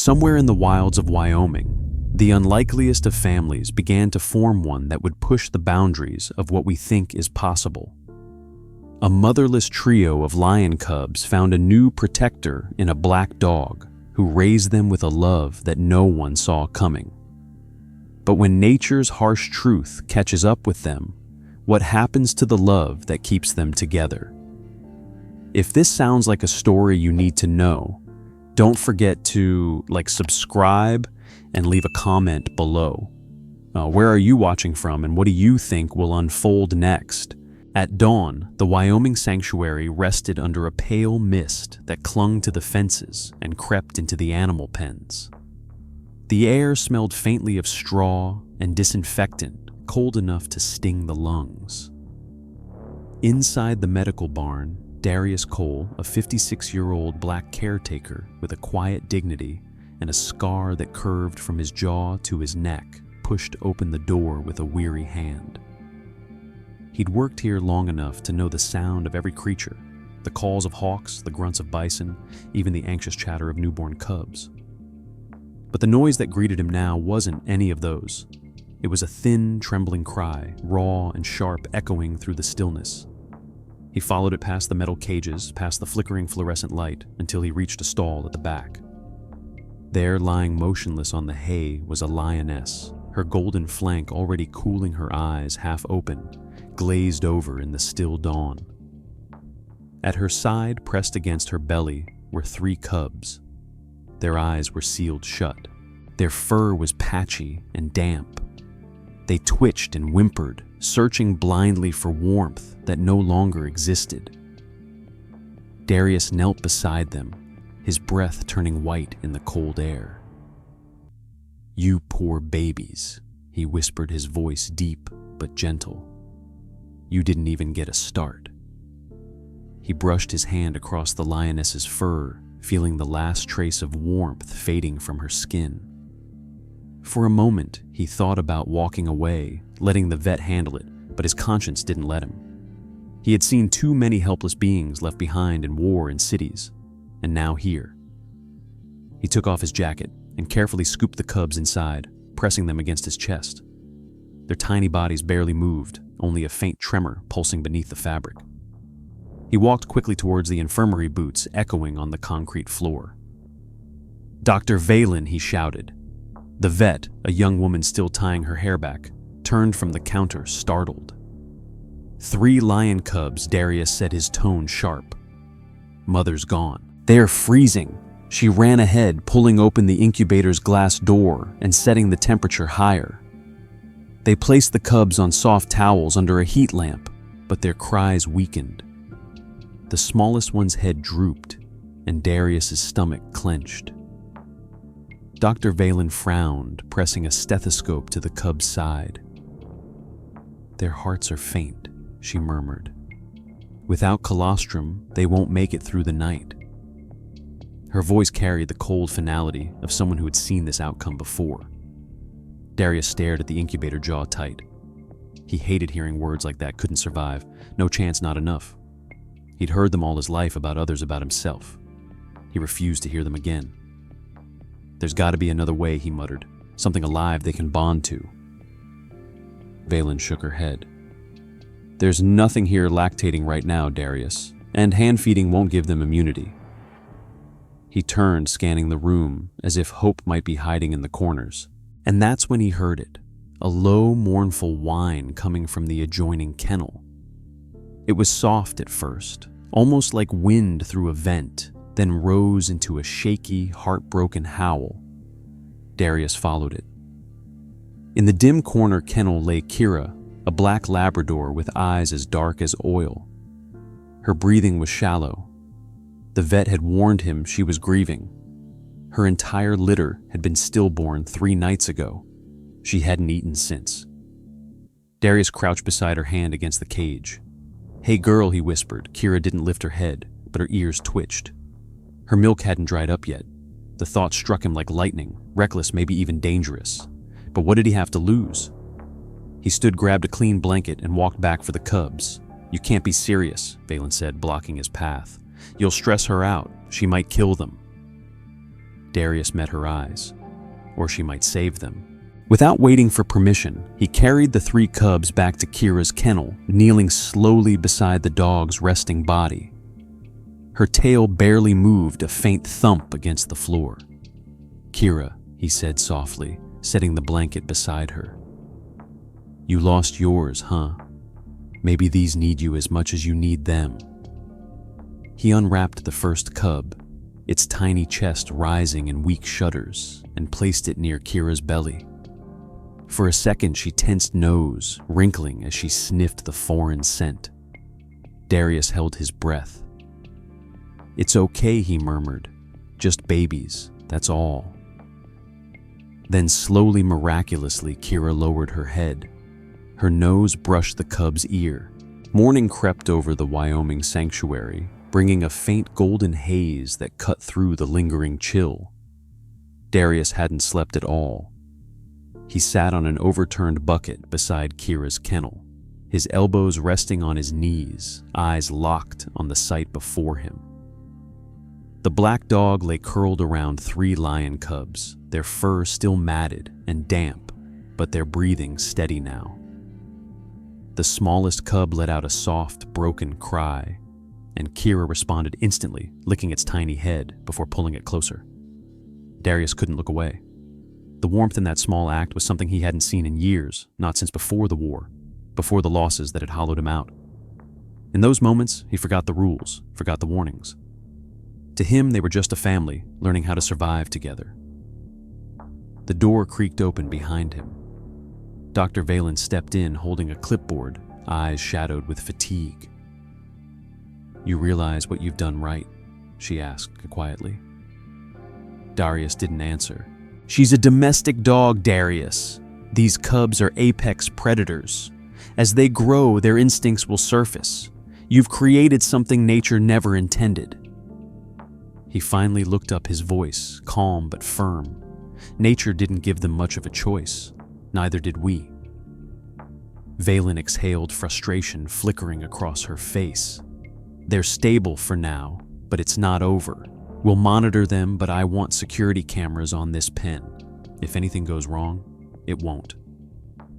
Somewhere in the wilds of Wyoming, the unlikeliest of families began to form one that would push the boundaries of what we think is possible. A motherless trio of lion cubs found a new protector in a black dog who raised them with a love that no one saw coming. But when nature's harsh truth catches up with them, what happens to the love that keeps them together? If this sounds like a story you need to know, don't forget to subscribe and leave a comment below. Where are you watching from, and what do you think will unfold next? At dawn, the Wyoming sanctuary rested under a pale mist that clung to the fences and crept into the animal pens. The air smelled faintly of straw and disinfectant, cold enough to sting the lungs. Inside the medical barn, Darius Cole, a 56-year-old black caretaker with a quiet dignity and a scar that curved from his jaw to his neck, pushed open the door with a weary hand. He'd worked here long enough to know the sound of every creature, the calls of hawks, the grunts of bison, even the anxious chatter of newborn cubs. But the noise that greeted him now wasn't any of those. It was a thin, trembling cry, raw and sharp, echoing through the stillness. He followed it past the metal cages, past the flickering fluorescent light, until he reached a stall at the back. There, lying motionless on the hay, was a lioness, her golden flank already cooling her eyes half open, glazed over in the still dawn. At her side, pressed against her belly, were 3 cubs. Their eyes were sealed shut. Their fur was patchy and damp. They twitched and whimpered, searching blindly for warmth that no longer existed. Darius knelt beside them, his breath turning white in the cold air. "You poor babies," he whispered, his voice deep but gentle. "You didn't even get a start." He brushed his hand across the lioness's fur, feeling the last trace of warmth fading from her skin. For a moment, he thought about walking away, letting the vet handle it, but his conscience didn't let him. He had seen too many helpless beings left behind in war and cities, and now here. He took off his jacket and carefully scooped the cubs inside, pressing them against his chest. Their tiny bodies barely moved, only a faint tremor pulsing beneath the fabric. He walked quickly towards the infirmary boots echoing on the concrete floor. "Dr. Valen," he shouted. The vet, a young woman still tying her hair back, turned from the counter, startled. "3 lion cubs," Darius said, his tone sharp. "Mother's gone. They're freezing." She ran ahead, pulling open the incubator's glass door and setting the temperature higher. They placed the cubs on soft towels under a heat lamp, but their cries weakened. The smallest one's head drooped, and Darius's stomach clenched. Dr. Valen frowned, pressing a stethoscope to the cub's side. "Their hearts are faint," she murmured. "Without colostrum, they won't make it through the night." Her voice carried the cold finality of someone who had seen this outcome before. Darius stared at the incubator, jaw tight. He hated hearing words like that couldn't survive. No chance, not enough. He'd heard them all his life about others, about himself. He refused to hear them again. "There's got to be another way," he muttered. "Something alive they can bond to." Valen shook her head. "There's nothing here lactating right now, Darius, and hand feeding won't give them immunity." He turned, scanning the room, as if hope might be hiding in the corners. And that's when he heard it, a low, mournful whine coming from the adjoining kennel. It was soft at first, almost like wind through a vent, then rose into a shaky, heartbroken howl. Darius followed it. In the dim corner kennel lay Kira, a black Labrador with eyes as dark as oil. Her breathing was shallow. The vet had warned him she was grieving. Her entire litter had been stillborn 3 nights ago. She hadn't eaten since. Darius crouched beside her, hand against the cage. "Hey girl," he whispered. Kira didn't lift her head, but her ears twitched. Her milk hadn't dried up yet. The thought struck him like lightning, reckless, maybe even dangerous. But what did he have to lose? He stood, grabbed a clean blanket, and walked back for the cubs. "You can't be serious," Valen said, blocking his path. "You'll stress her out. She might kill them." Darius met her eyes. Or she might save them. Without waiting for permission, he carried the 3 cubs back to Kira's kennel, kneeling slowly beside the dog's resting body. Her tail barely moved, a faint thump against the floor. "Kira," he said softly, setting the blanket beside her. "You lost yours, huh? Maybe these need you as much as you need them." He unwrapped the first cub, its tiny chest rising in weak shudders, and placed it near Kira's belly. For a second, she tensed nose, wrinkling as she sniffed the foreign scent. Darius held his breath. "It's okay," he murmured. "Just babies, that's all." Then slowly, miraculously, Kira lowered her head. Her nose brushed the cub's ear. Morning crept over the Wyoming sanctuary, bringing a faint golden haze that cut through the lingering chill. Darius hadn't slept at all. He sat on an overturned bucket beside Kira's kennel, his elbows resting on his knees, eyes locked on the sight before him. The black dog lay curled around 3 lion cubs, their fur still matted and damp, but their breathing steady now. The smallest cub let out a soft, broken cry, and Kira responded instantly, licking its tiny head before pulling it closer. Darius couldn't look away. The warmth in that small act was something he hadn't seen in years, not since before the war, before the losses that had hollowed him out. In those moments, he forgot the rules, forgot the warnings. To him, they were just a family, learning how to survive together. The door creaked open behind him. Dr. Valen stepped in, holding a clipboard, eyes shadowed with fatigue. "You realize what you've done, right?" she asked quietly. Darius didn't answer. "She's a domestic dog, Darius. These cubs are apex predators. As they grow, their instincts will surface. You've created something nature never intended." He finally looked up, his voice calm but firm. Nature didn't give them much of a choice. Neither did we. Valen exhaled, frustration flickering across her face. "They're stable for now, but it's not over. We'll monitor them, but I want security cameras on this pen. If anything goes wrong, it won't."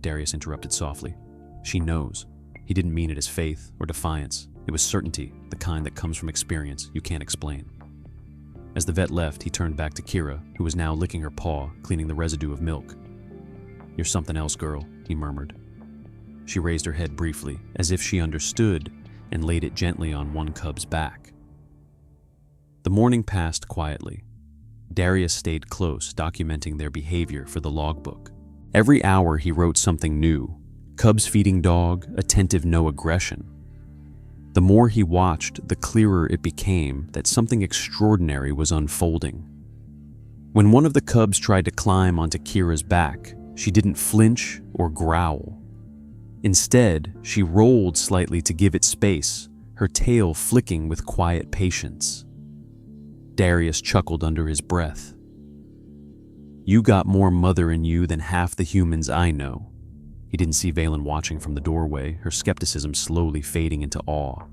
Darius interrupted softly. "She knows." He didn't mean it as faith or defiance. It was certainty, the kind that comes from experience you can't explain. As the vet left, he turned back to Kira, who was now licking her paw, cleaning the residue of milk. "You're something else, girl," he murmured. She raised her head briefly, as if she understood, and laid it gently on one cub's back. The morning passed quietly. Darius stayed close, documenting their behavior for the logbook. Every hour he wrote something new. Cubs feeding dog, attentive, no aggression. The more he watched, the clearer it became that something extraordinary was unfolding. When one of the cubs tried to climb onto Kira's back, she didn't flinch or growl. Instead, she rolled slightly to give it space, her tail flicking with quiet patience. Darius chuckled under his breath. "You got more mother in you than half the humans I know." He didn't see Valen watching from the doorway, her skepticism slowly fading into awe.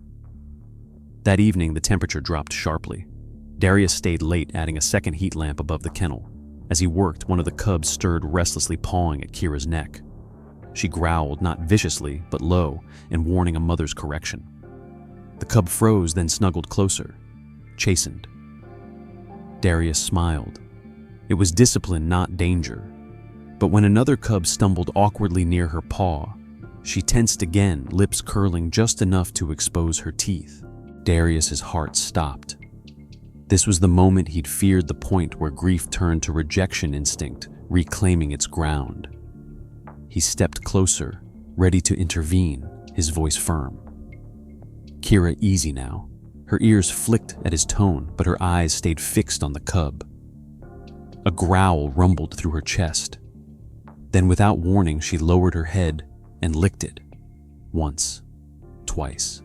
That evening, the temperature dropped sharply. Darius stayed late, adding a second heat lamp above the kennel. As he worked, one of the cubs stirred, restlessly pawing at Kira's neck. She growled, not viciously, but low, and warning a mother's correction. The cub froze, then snuggled closer, chastened. Darius smiled. It was discipline, not danger. But when another cub stumbled awkwardly near her paw, she tensed again, lips curling just enough to expose her teeth. Darius's heart stopped. This was the moment he'd feared, the point where grief turned to rejection instinct, reclaiming its ground. He stepped closer, ready to intervene, his voice firm. "Kira, easy now." Her ears flicked at his tone, but her eyes stayed fixed on the cub. A growl rumbled through her chest. Then, without warning, she lowered her head and licked it. Once, twice.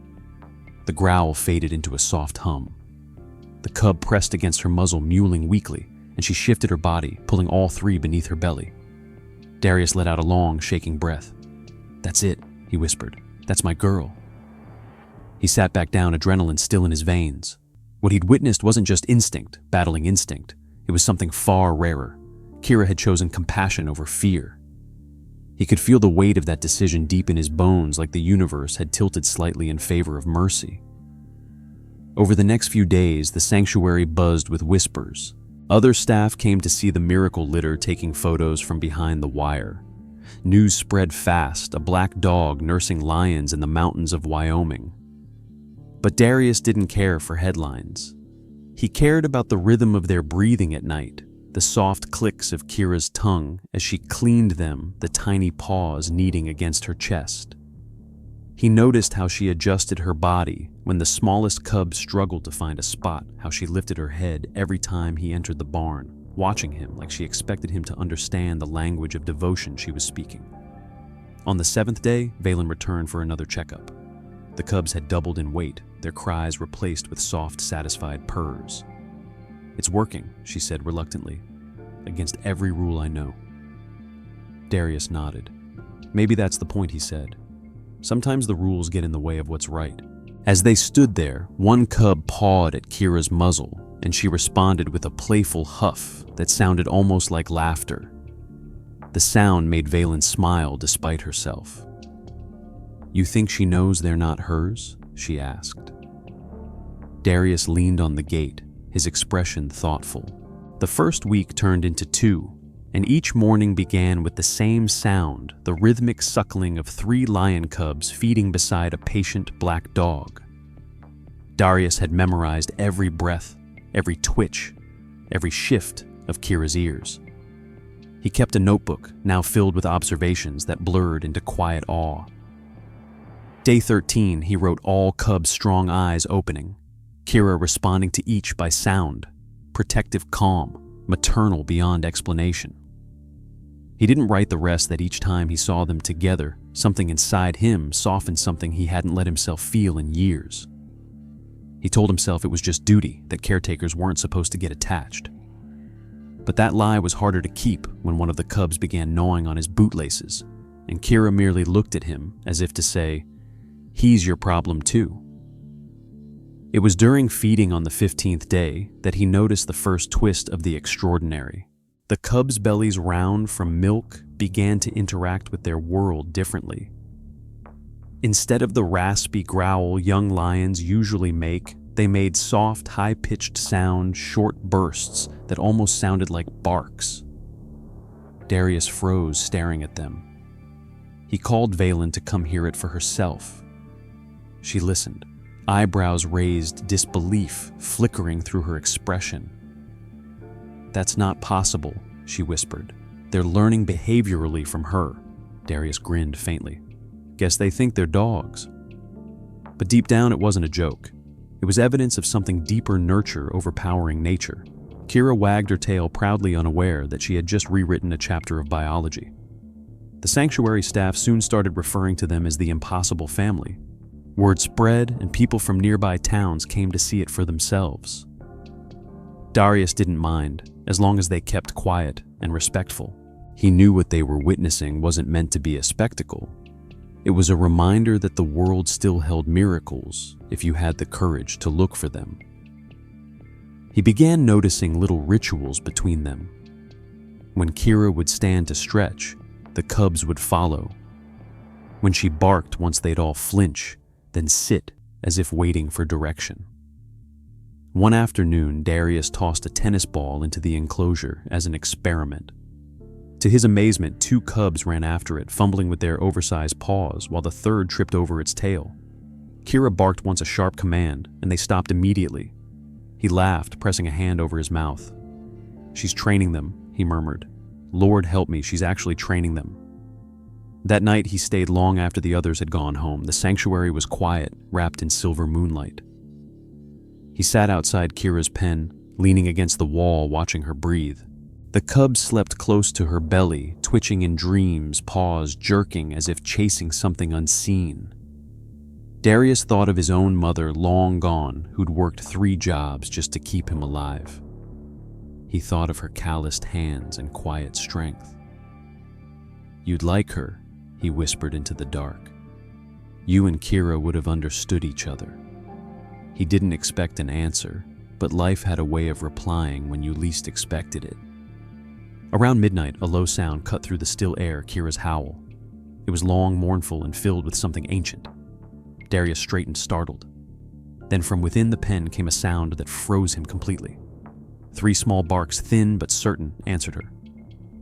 The growl faded into a soft hum. The cub pressed against her muzzle, mewling weakly, and she shifted her body, pulling all 3 beneath her belly. Darius let out a long, shaking breath. "That's it," he whispered. "That's my girl." He sat back down, adrenaline still in his veins. What he'd witnessed wasn't just instinct, battling instinct. It was something far rarer. Kira had chosen compassion over fear. He could feel the weight of that decision deep in his bones, like the universe had tilted slightly in favor of mercy. Over the next few days, the sanctuary buzzed with whispers. Other staff came to see the miracle litter taking photos from behind the wire. News spread fast, a black dog nursing lions in the mountains of Wyoming. But Darius didn't care for headlines. He cared about the rhythm of their breathing at night, the soft clicks of Kira's tongue as she cleaned them, the tiny paws kneading against her chest. He noticed how she adjusted her body when the smallest cub struggled to find a spot, how she lifted her head every time he entered the barn, watching him like she expected him to understand the language of devotion she was speaking. On the 7th day, Valen returned for another checkup. The cubs had doubled in weight, their cries replaced with soft, satisfied purrs. "It's working," she said reluctantly, "against every rule I know." Darius nodded. "Maybe that's the point," he said. "Sometimes the rules get in the way of what's right." As they stood there, one cub pawed at Kira's muzzle, and she responded with a playful huff that sounded almost like laughter. The sound made Valen smile despite herself. "You think she knows they're not hers?" she asked. Darius leaned on the gate, his expression thoughtful. The first week turned into 2, and each morning began with the same sound, the rhythmic suckling of 3 lion cubs feeding beside a patient black dog. Darius had memorized every breath, every twitch, every shift of Kira's ears. He kept a notebook, now filled with observations that blurred into quiet awe. Day 13, he wrote all cubs' strong eyes opening, Kira responding to each by sound, protective calm, maternal beyond explanation. He didn't write the rest that each time he saw them together, something inside him softened something he hadn't let himself feel in years. He told himself it was just duty, that caretakers weren't supposed to get attached. But that lie was harder to keep when one of the cubs began gnawing on his bootlaces, and Kira merely looked at him as if to say, "He's your problem too." It was during feeding on the 15th day that he noticed the first twist of the extraordinary. The cubs' bellies round from milk began to interact with their world differently. Instead of the raspy growl young lions usually make, they made soft, high-pitched sound, short bursts that almost sounded like barks. Darius froze, staring at them. He called Valen to come hear it for herself. She listened, eyebrows raised, disbelief flickering through her expression. "That's not possible," she whispered. "They're learning behaviorally from her." Darius grinned faintly. "Guess they think they're dogs." But deep down, it wasn't a joke. It was evidence of something deeper, nurture overpowering nature. Kira wagged her tail, proudly unaware that she had just rewritten a chapter of biology. The sanctuary staff soon started referring to them as the impossible family. Word spread, and people from nearby towns came to see it for themselves. Darius didn't mind, as long as they kept quiet and respectful. He knew what they were witnessing wasn't meant to be a spectacle. It was a reminder that the world still held miracles if you had the courage to look for them. He began noticing little rituals between them. When Kira would stand to stretch, the cubs would follow. When she barked once they'd all flinch, then sit as if waiting for direction. One afternoon, Darius tossed a tennis ball into the enclosure as an experiment. To his amazement, 2 cubs ran after it, fumbling with their oversized paws, while the third tripped over its tail. Kira barked once a sharp command, and they stopped immediately. He laughed, pressing a hand over his mouth. "She's training them," he murmured. "Lord help me, she's actually training them." That night, he stayed long after the others had gone home. The sanctuary was quiet, wrapped in silver moonlight. He sat outside Kira's pen, leaning against the wall, watching her breathe. The cubs slept close to her belly, twitching in dreams, paws jerking as if chasing something unseen. Darius thought of his own mother, long gone, who'd worked 3 jobs just to keep him alive. He thought of her calloused hands and quiet strength. "You'd like her," he whispered into the dark. "You and Kira would have understood each other." He didn't expect an answer, but life had a way of replying when you least expected it. Around midnight, a low sound cut through the still air Kira's howl. It was long, mournful, and filled with something ancient. Darius straightened, startled. Then from within the pen came a sound that froze him completely. 3 small barks, thin but certain, answered her.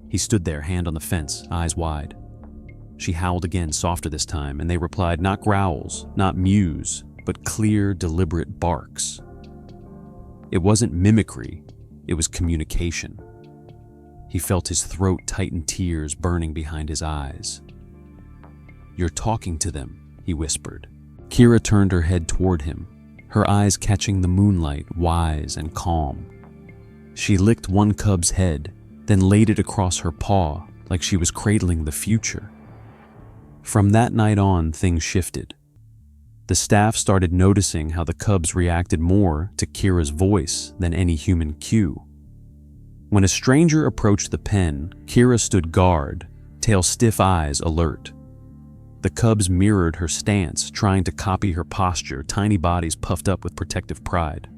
He stood there, hand on the fence, eyes wide. She howled again, softer this time, and they replied, not growls, not mews, but clear, deliberate barks. It wasn't mimicry, it was communication. He felt his throat tighten, tears burning behind his eyes. "You're talking to them," he whispered. Kira turned her head toward him, her eyes catching the moonlight, wise and calm. She licked one cub's head, then laid it across her paw like she was cradling the future. From that night on, things shifted. The staff started noticing how the cubs reacted more to Kira's voice than any human cue. When a stranger approached the pen, Kira stood guard, tail stiff, eyes alert. The cubs mirrored her stance, trying to copy her posture, tiny bodies puffed up with protective pride.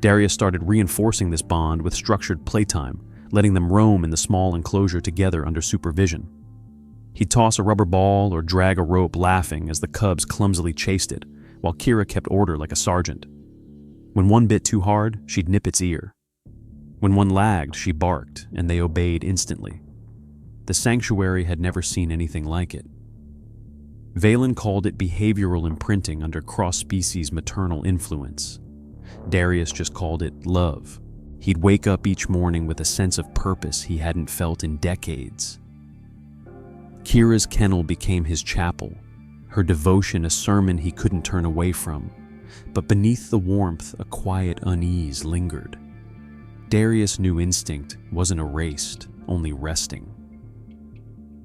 Darius started reinforcing this bond with structured playtime, letting them roam in the small enclosure together under supervision. He'd toss a rubber ball or drag a rope, laughing as the cubs clumsily chased it, while Kira kept order like a sergeant. When one bit too hard, she'd nip its ear. When one lagged, she barked, and they obeyed instantly. The sanctuary had never seen anything like it. Valen called it behavioral imprinting under cross-species maternal influence. Darius just called it love. He'd wake up each morning with a sense of purpose he hadn't felt in decades. Kira's kennel became his chapel, her devotion a sermon he couldn't turn away from, but beneath the warmth a quiet unease lingered. Darius' new instinct wasn't erased, only resting.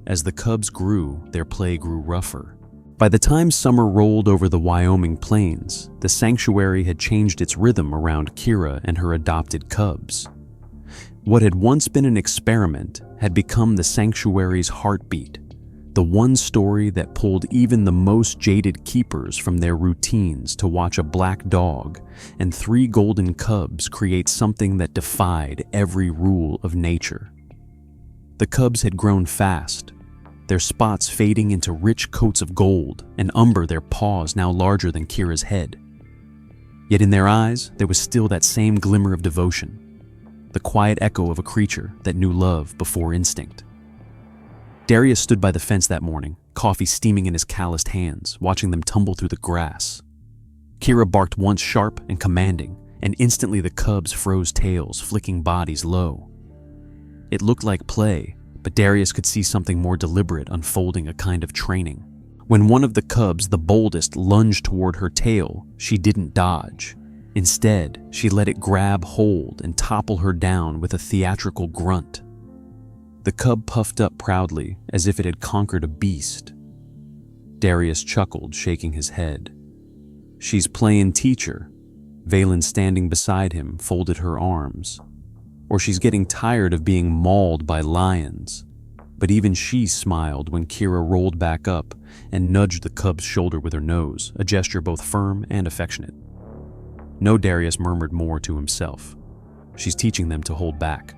As the cubs grew, their play grew rougher. By the time summer rolled over the Wyoming plains, the sanctuary had changed its rhythm around Kira and her adopted cubs. What had once been an experiment had become the sanctuary's heartbeat, the one story that pulled even the most jaded keepers from their routines to watch a black dog and 3 golden cubs create something that defied every rule of nature. The cubs had grown fast, their spots fading into rich coats of gold, and umber, their paws now larger than Kira's head. Yet in their eyes, there was still that same glimmer of devotion, the quiet echo of a creature that knew love before instinct. Darius stood by the fence that morning, coffee steaming in his calloused hands, watching them tumble through the grass. Kira barked once, sharp and commanding, and instantly the cubs froze tails, flicking bodies low. It looked like play, but Darius could see something more deliberate unfolding, a kind of training. When one of the cubs, the boldest, lunged toward her tail, she didn't dodge. Instead, she let it grab hold and topple her down with a theatrical grunt. The cub puffed up proudly, as if it had conquered a beast. Darius chuckled, shaking his head. "She's playing teacher." Valen, standing beside him, folded her arms. "Or she's getting tired of being mauled by lions." But even she smiled when Kira rolled back up and nudged the cub's shoulder with her nose, a gesture both firm and affectionate. No, Darius murmured more to himself. She's teaching them to hold back.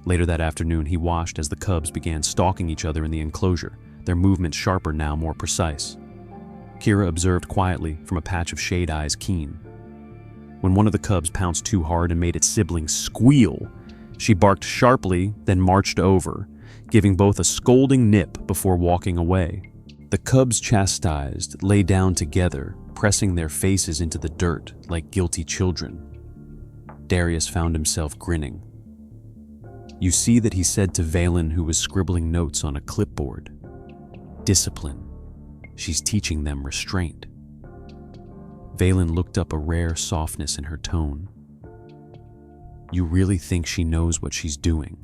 Later that afternoon, he watched as the cubs began stalking each other in the enclosure, their movements sharper now, more precise. Kira observed quietly from a patch of shade, eyes keen. When one of the cubs pounced too hard and made its sibling squeal, she barked sharply, then marched over, giving both a scolding nip before walking away. The cubs, chastised, lay down together, pressing their faces into the dirt like guilty children. Darius found himself grinning. "You see that," he said to Valen, who was scribbling notes on a clipboard. "Discipline. She's teaching them restraint." Valen looked up, a rare softness in her tone. "You really think she knows what she's doing?"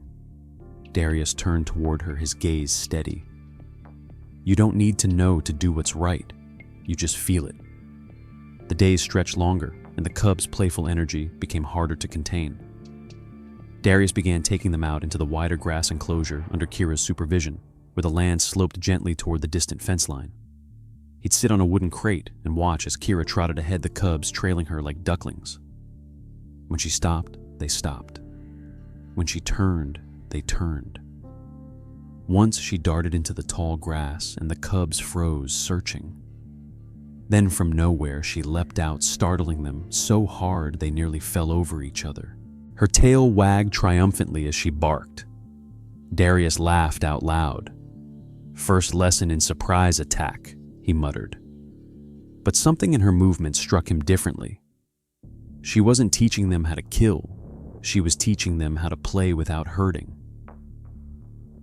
Darius turned toward her, his gaze steady. "You don't need to know to do what's right. You just feel it." The days stretched longer, and the cubs' playful energy became harder to contain. Darius began taking them out into the wider grass enclosure under Kira's supervision, where the land sloped gently toward the distant fence line. He'd sit on a wooden crate and watch as Kira trotted ahead, the cubs trailing her like ducklings. When she stopped, they stopped. When she turned, they turned. Once she darted into the tall grass and the cubs froze, searching. Then from nowhere she leapt out, startling them so hard they nearly fell over each other. Her tail wagged triumphantly as she barked. Darius laughed out loud. "First lesson in surprise attack," he muttered. But something in her movement struck him differently. She wasn't teaching them how to kill. She was teaching them how to play without hurting.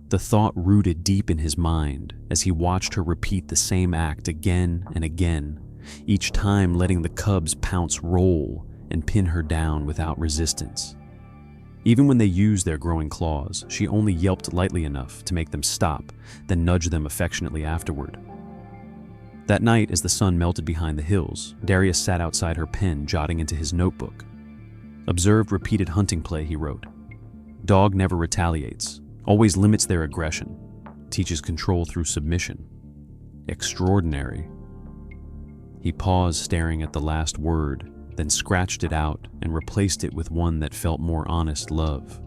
The thought rooted deep in his mind as he watched her repeat the same act again and again, each time letting the cubs pounce, roll, and pin her down without resistance. Even when they used their growing claws, she only yelped lightly enough to make them stop, then nudge them affectionately afterward. That night, as the sun melted behind the hills, Darius sat outside her pen, jotting into his notebook. "Observed repeated hunting play," he wrote. "Dog never retaliates, always limits their aggression, teaches control through submission. Extraordinary." He paused, staring at the last word, then scratched it out and replaced it with one that felt more honest: love.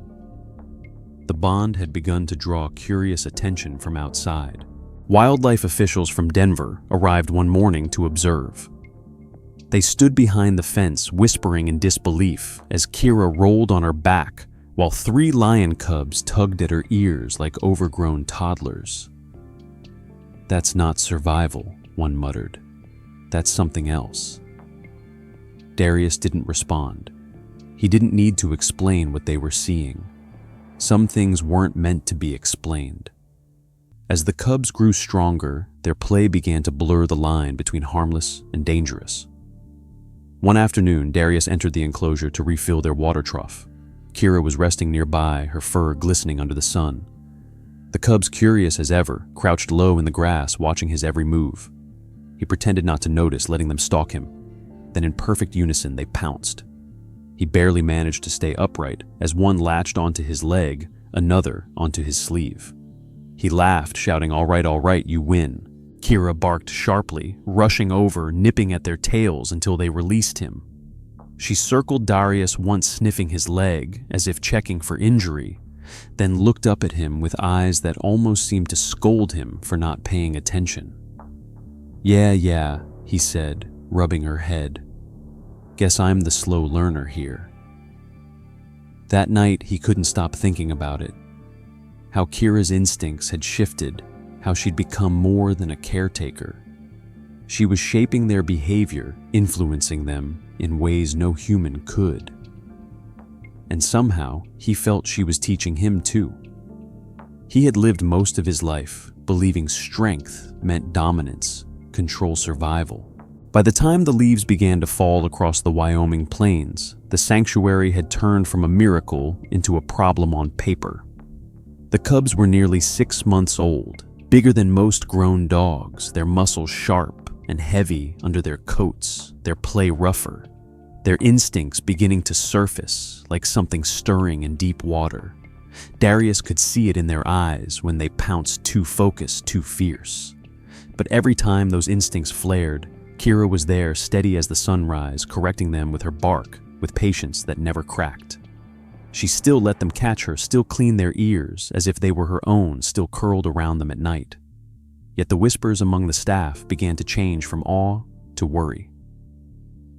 The bond had begun to draw curious attention from outside. Wildlife officials from Denver arrived one morning to observe. They stood behind the fence, whispering in disbelief as Kira rolled on her back while 3 lion cubs tugged at her ears like overgrown toddlers. "That's not survival," one muttered. "That's something else." Darius didn't respond. He didn't need to explain what they were seeing. Some things weren't meant to be explained. As the cubs grew stronger, their play began to blur the line between harmless and dangerous. One afternoon, Darius entered the enclosure to refill their water trough. Kira was resting nearby, her fur glistening under the sun. The cubs, curious as ever, crouched low in the grass, watching his every move. He pretended not to notice, letting them stalk him. Then in perfect unison, they pounced. He barely managed to stay upright as one latched onto his leg, another onto his sleeve. He laughed, shouting, all right, you win." Kira barked sharply, rushing over, nipping at their tails until they released him. She circled Darius, once sniffing his leg as if checking for injury, then looked up at him with eyes that almost seemed to scold him for not paying attention. Yeah, he said, rubbing her head. "Guess I'm the slow learner here." That night, he couldn't stop thinking about it. How Kira's instincts had shifted, how she'd become more than a caretaker. She was shaping their behavior, influencing them in ways no human could. And somehow, he felt she was teaching him too. He had lived most of his life believing strength meant dominance, control survival. By the time the leaves began to fall across the Wyoming plains, the sanctuary had turned from a miracle into a problem on paper. The cubs were nearly 6 months old, bigger than most grown dogs, their muscles sharp and heavy under their coats, their play rougher, their instincts beginning to surface like something stirring in deep water. Darius could see it in their eyes when they pounced too focused, too fierce. But every time those instincts flared, Kira was there, steady as the sunrise, correcting them with her bark, with patience that never cracked. She still let them catch her, still clean their ears as if they were her own, still curled around them at night. Yet the whispers among the staff began to change from awe to worry.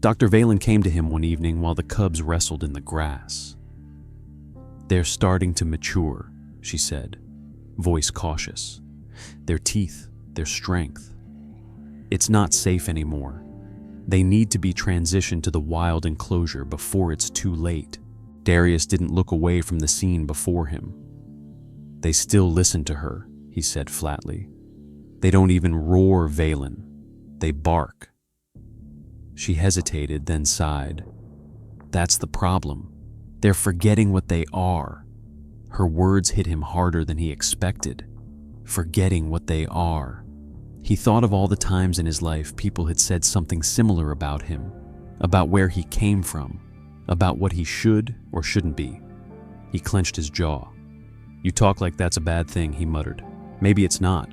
Dr. Valen came to him one evening while the cubs wrestled in the grass. "They're starting to mature," she said, voice cautious. "Their teeth, their strength. It's not safe anymore. They need to be transitioned to the wild enclosure before it's too late." Darius didn't look away from the scene before him. "They still listen to her," he said flatly. "They don't even roar, Valen. They bark." She hesitated, then sighed. "That's the problem. They're forgetting what they are." Her words hit him harder than he expected. Forgetting what they are. He thought of all the times in his life people had said something similar about him, about where he came from, about what he should or shouldn't be. He clenched his jaw. "You talk like that's a bad thing," he muttered. "Maybe it's not,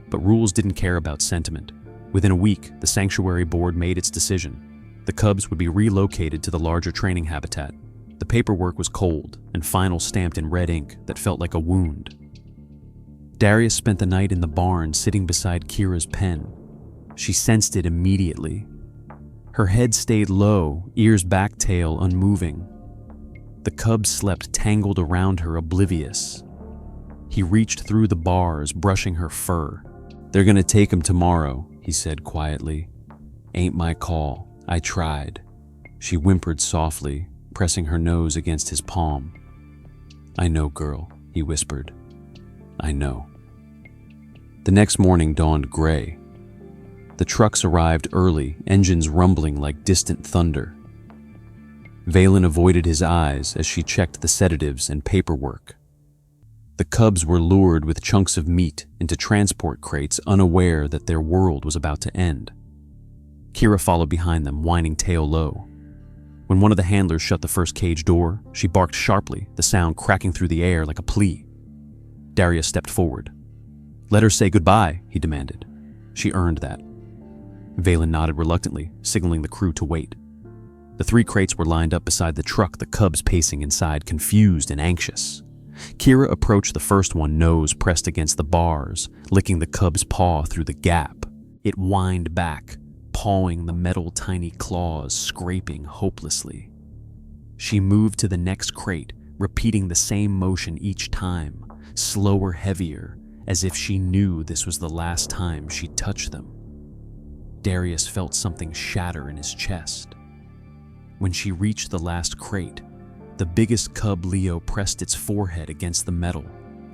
but rules didn't care about sentiment. Within a week, the sanctuary board made its decision. The cubs would be relocated to the larger training habitat. The paperwork was cold and final stamped in red ink that felt like a wound. Darius spent the night in the barn sitting beside Kira's pen. She sensed it immediately. Her head stayed low, ears back, tail unmoving. The cubs slept tangled around her, oblivious. He reached through the bars, brushing her fur. "They're gonna take him tomorrow," he said quietly. "Ain't my call. I tried." She whimpered softly, pressing her nose against his palm. "I know, girl," he whispered. "I know." The next morning dawned gray. The trucks arrived early, engines rumbling like distant thunder. Valen avoided his eyes as she checked the sedatives and paperwork. The cubs were lured with chunks of meat into transport crates, unaware that their world was about to end. Kira followed behind them, whining tail low. When one of the handlers shut the first cage door, she barked sharply, the sound cracking through the air like a plea. Darius stepped forward. "Let her say goodbye," he demanded. She earned that. Valen nodded reluctantly, signaling the crew to wait. The 3 crates were lined up beside the truck, the cubs pacing inside, confused and anxious. Kira approached the first one, nose pressed against the bars, licking the cub's paw through the gap. It whined back, pawing the metal tiny claws, scraping hopelessly. She moved to the next crate, repeating the same motion each time, slower, heavier, as if she knew this was the last time she touched them. Darius felt something shatter in his chest. When she reached the last crate, the biggest cub, Leo, pressed its forehead against the metal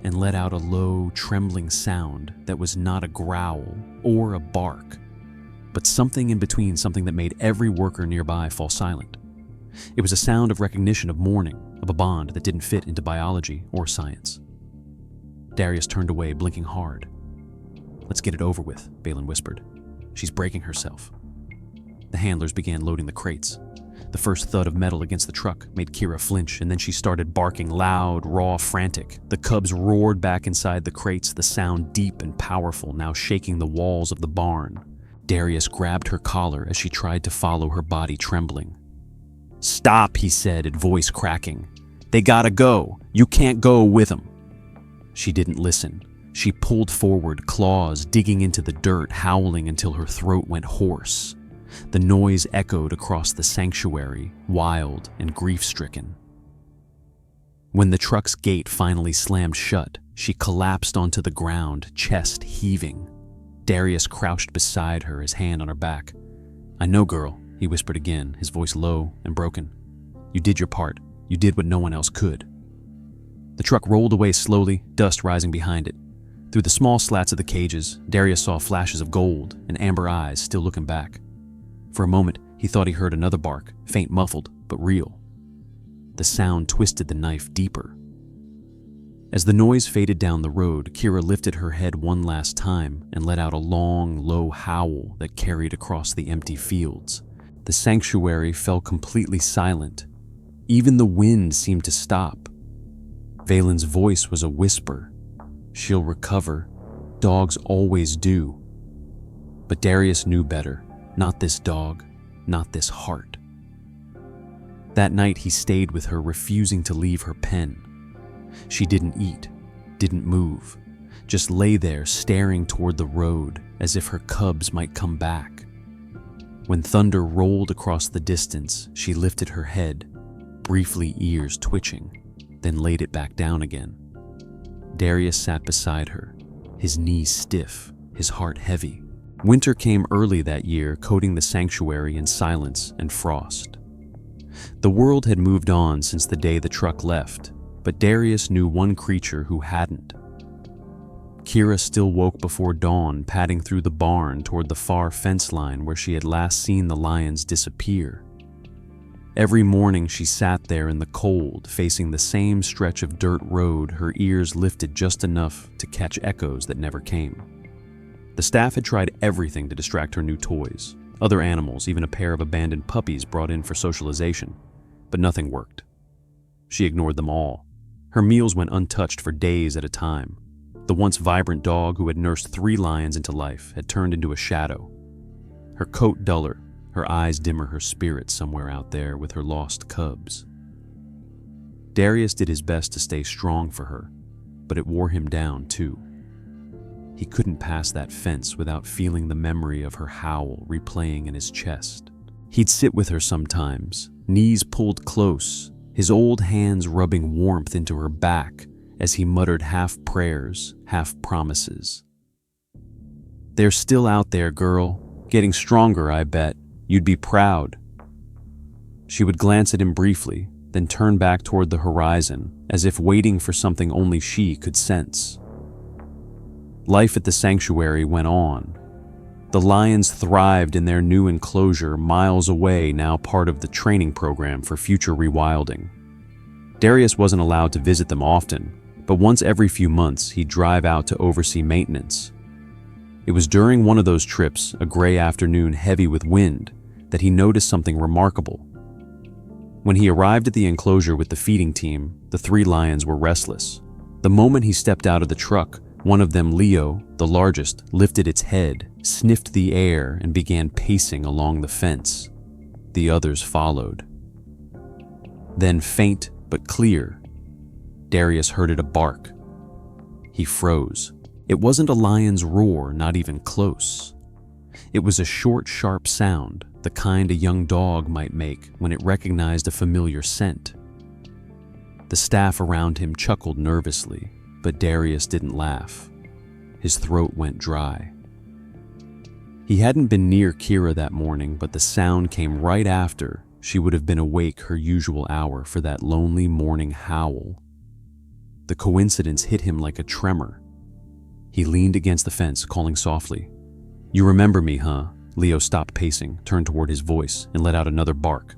and let out a low, trembling sound that was not a growl or a bark, but something in between, something that made every worker nearby fall silent. It was a sound of recognition, of mourning, of a bond that didn't fit into biology or science. Darius turned away, blinking hard. "Let's get it over with," Valen whispered. "She's breaking herself." The handlers began loading the crates. The first thud of metal against the truck made Kira flinch, and then she started barking, loud, raw, frantic. The cubs roared back inside the crates, the sound deep and powerful, now shaking the walls of the barn. Darius grabbed her collar as she tried to follow, her body trembling. "Stop," he said, his voice cracking. "They gotta go. You can't go with them." She didn't listen. She pulled forward, claws digging into the dirt, howling until her throat went hoarse. The noise echoed across the sanctuary, wild and grief-stricken. When the truck's gate finally slammed shut, she collapsed onto the ground, chest heaving. Darius crouched beside her, his hand on her back. "I know, girl," he whispered again, his voice low and broken. "You did your part. You did what no one else could." The truck rolled away slowly, dust rising behind it. Through the small slats of the cages, Darius saw flashes of gold and amber eyes still looking back. For a moment, he thought he heard another bark, faint, muffled, but real. The sound twisted the knife deeper. As the noise faded down the road, Kira lifted her head one last time and let out a long, low howl that carried across the empty fields. The sanctuary fell completely silent. Even the wind seemed to stop. Valen's voice was a whisper. "She'll recover. Dogs always do." But Darius knew better. Not this dog, not this heart. That night he stayed with her, refusing to leave her pen. She didn't eat, didn't move, just lay there staring toward the road as if her cubs might come back. When thunder rolled across the distance, she lifted her head, briefly ears twitching, then laid it back down again. Darius sat beside her, his knees stiff, his heart heavy. Winter came early that year, coating the sanctuary in silence and frost. The world had moved on since the day the truck left, but Darius knew one creature who hadn't. Kira still woke before dawn, padding through the barn toward the far fence line where she had last seen the lions disappear. Every morning she sat there in the cold, facing the same stretch of dirt road, her ears lifted just enough to catch echoes that never came. The staff had tried everything to distract her new toys, other animals, even a pair of abandoned puppies brought in for socialization, but nothing worked. She ignored them all. Her meals went untouched for days at a time. The once vibrant dog who had nursed 3 lions into life had turned into a shadow. Her coat duller, her eyes dimmer, her spirit somewhere out there with her lost cubs. Darius did his best to stay strong for her, but it wore him down too. He couldn't pass that fence without feeling the memory of her howl replaying in his chest. He'd sit with her sometimes, knees pulled close, his old hands rubbing warmth into her back as he muttered half prayers, half promises. "They're still out there, girl. Getting stronger, I bet. You'd be proud." She would glance at him briefly, then turn back toward the horizon, as if waiting for something only she could sense. Life at the sanctuary went on. The lions thrived in their new enclosure miles away, now part of the training program for future rewilding. Darius wasn't allowed to visit them often, but once every few months he'd drive out to oversee maintenance. It was during one of those trips, a gray afternoon heavy with wind, that he noticed something remarkable. When he arrived at the enclosure with the feeding team, the 3 lions were restless. The moment he stepped out of the truck, one of them, Leo, the largest, lifted its head, sniffed the air, and began pacing along the fence. The others followed. Then, faint but clear, Darius heard it a bark. He froze. It wasn't a lion's roar, not even close. It was a short, sharp sound, the kind a young dog might make when it recognized a familiar scent. The staff around him chuckled nervously, but Darius didn't laugh. His throat went dry. He hadn't been near Kira that morning, but the sound came right after she would have been awake her usual hour for that lonely morning howl. The coincidence hit him like a tremor. He leaned against the fence, calling softly. "You remember me, huh?" Leo stopped pacing, turned toward his voice, and let out another bark.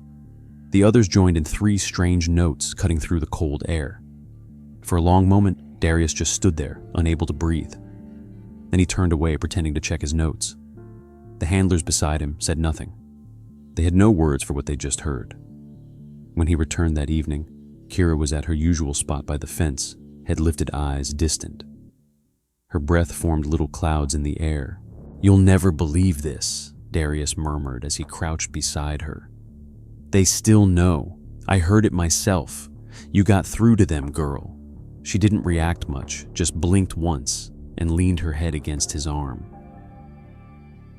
The others joined in 3 strange notes cutting through the cold air. For a long moment, Darius just stood there, unable to breathe. Then he turned away, pretending to check his notes. The handlers beside him said nothing. They had no words for what they just heard. When he returned that evening, Kira was at her usual spot by the fence, head lifted, eyes distant. Her breath formed little clouds in the air. "You'll never believe this," Darius murmured as he crouched beside her. "They still know. I heard it myself. You got through to them, girl." She didn't react much, just blinked once and leaned her head against his arm.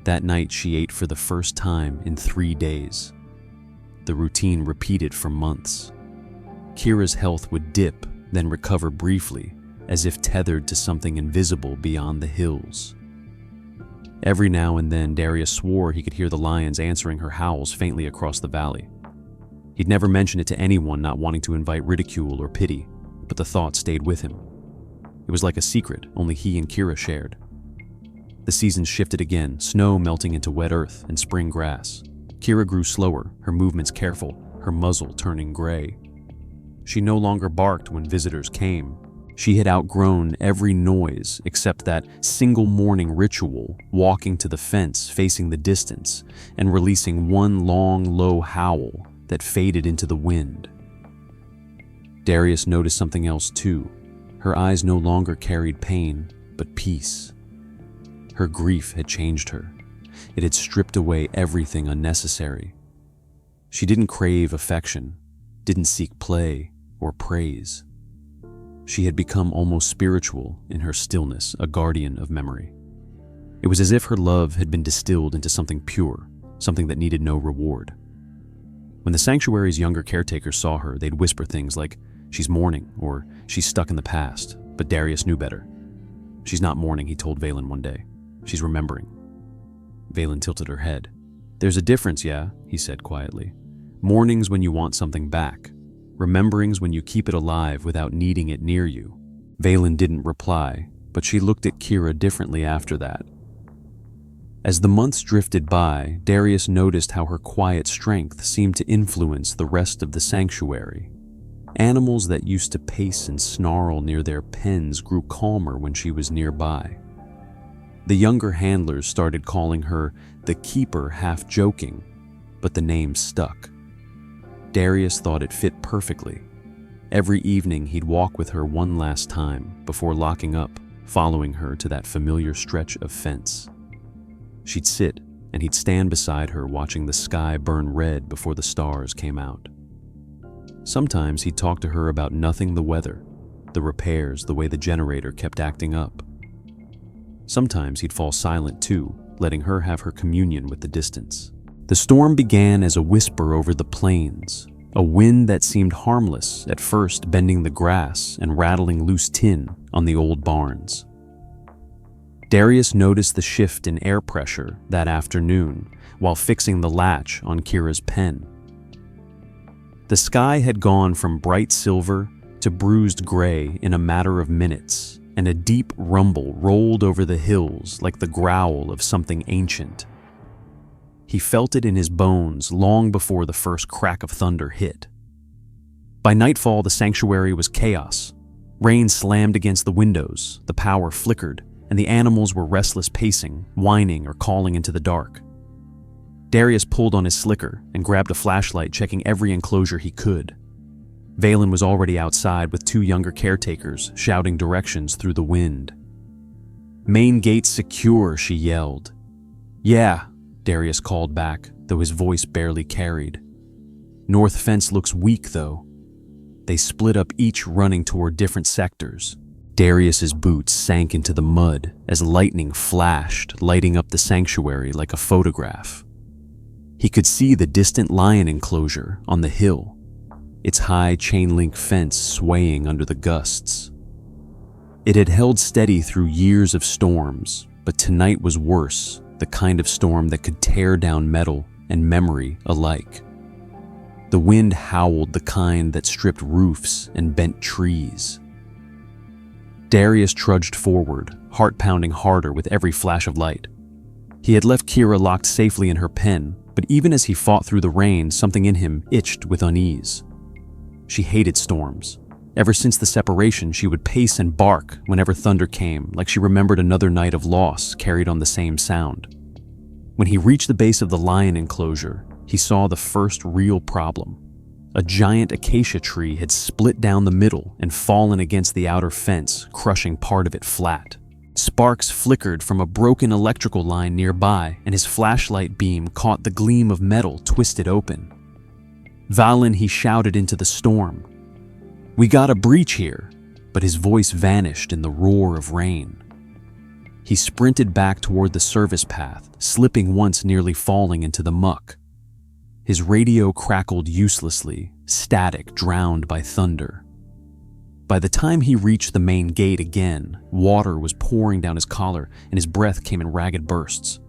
That night she ate for the first time in 3 days. The routine repeated for months. Kira's health would dip, then recover briefly, as if tethered to something invisible beyond the hills. Every now and then, Darius swore he could hear the lions answering her howls faintly across the valley. He'd never mention it to anyone, not wanting to invite ridicule or pity, but the thought stayed with him. It was like a secret only he and Kira shared. The seasons shifted again, snow melting into wet earth and spring grass. Kira grew slower, her movements careful, her muzzle turning gray. She no longer barked when visitors came. She had outgrown every noise except that single morning ritual, walking to the fence, facing the distance, and releasing one long, low howl that faded into the wind. Darius noticed something else too. Her eyes no longer carried pain, but peace. Her grief had changed her. It had stripped away everything unnecessary. She didn't crave affection, didn't seek play or praise. She had become almost spiritual in her stillness, a guardian of memory. It was as if her love had been distilled into something pure, something that needed no reward. When the sanctuary's younger caretakers saw her, they'd whisper things like, "She's mourning," or "She's stuck in the past," but Darius knew better. "She's not mourning," he told Valen one day. "She's remembering." Valen tilted her head. "There's a difference, yeah," he said quietly. "Mourning's when you want something back. Remembering's when you keep it alive without needing it near you." Valen didn't reply, but she looked at Kira differently after that. As the months drifted by, Darius noticed how her quiet strength seemed to influence the rest of the sanctuary. Animals that used to pace and snarl near their pens grew calmer when she was nearby. The younger handlers started calling her the Keeper, half joking, but the name stuck. Darius thought it fit perfectly. Every evening he'd walk with her one last time before locking up, following her to that familiar stretch of fence. She'd sit and he'd stand beside her watching the sky burn red before the stars came out. Sometimes he'd talk to her about nothing, the weather, the repairs, the way the generator kept acting up. Sometimes he'd fall silent too, letting her have her communion with the distance. The storm began as a whisper over the plains, a wind that seemed harmless at first, bending the grass and rattling loose tin on the old barns. Darius noticed the shift in air pressure that afternoon while fixing the latch on Kira's pen. The sky had gone from bright silver to bruised gray in a matter of minutes, and a deep rumble rolled over the hills like the growl of something ancient. He felt it in his bones long before the first crack of thunder hit. By nightfall, the sanctuary was chaos. Rain slammed against the windows, the power flickered, and the animals were restless, pacing, whining, or calling into the dark. Darius pulled on his slicker and grabbed a flashlight, checking every enclosure he could. Valen was already outside with 2 younger caretakers, shouting directions through the wind. "Main gate secure," she yelled. "Yeah," Darius called back, though his voice barely carried. "North fence looks weak, though." They split up, each running toward different sectors. Darius's boots sank into the mud as lightning flashed, lighting up the sanctuary like a photograph. He could see the distant lion enclosure on the hill, its high chain-link fence swaying under the gusts. It had held steady through years of storms, but tonight was worse, the kind of storm that could tear down metal and memory alike. The wind howled, the kind that stripped roofs and bent trees. Darius trudged forward, heart pounding harder with every flash of light. He had left Kira locked safely in her pen, but even as he fought through the rain, something in him itched with unease. She hated storms. Ever since the separation, she would pace and bark whenever thunder came, like she remembered another night of loss carried on the same sound. When he reached the base of the lion enclosure, he saw the first real problem. A giant acacia tree had split down the middle and fallen against the outer fence, crushing part of it flat. Sparks flickered from a broken electrical line nearby, and his flashlight beam caught the gleam of metal twisted open. "Valen," he shouted into the storm. "We got a breach here," but his voice vanished in the roar of rain. He sprinted back toward the service path, slipping once, nearly falling into the muck. His radio crackled uselessly, static drowned by thunder. By the time he reached the main gate again, water was pouring down his collar and his breath came in ragged bursts.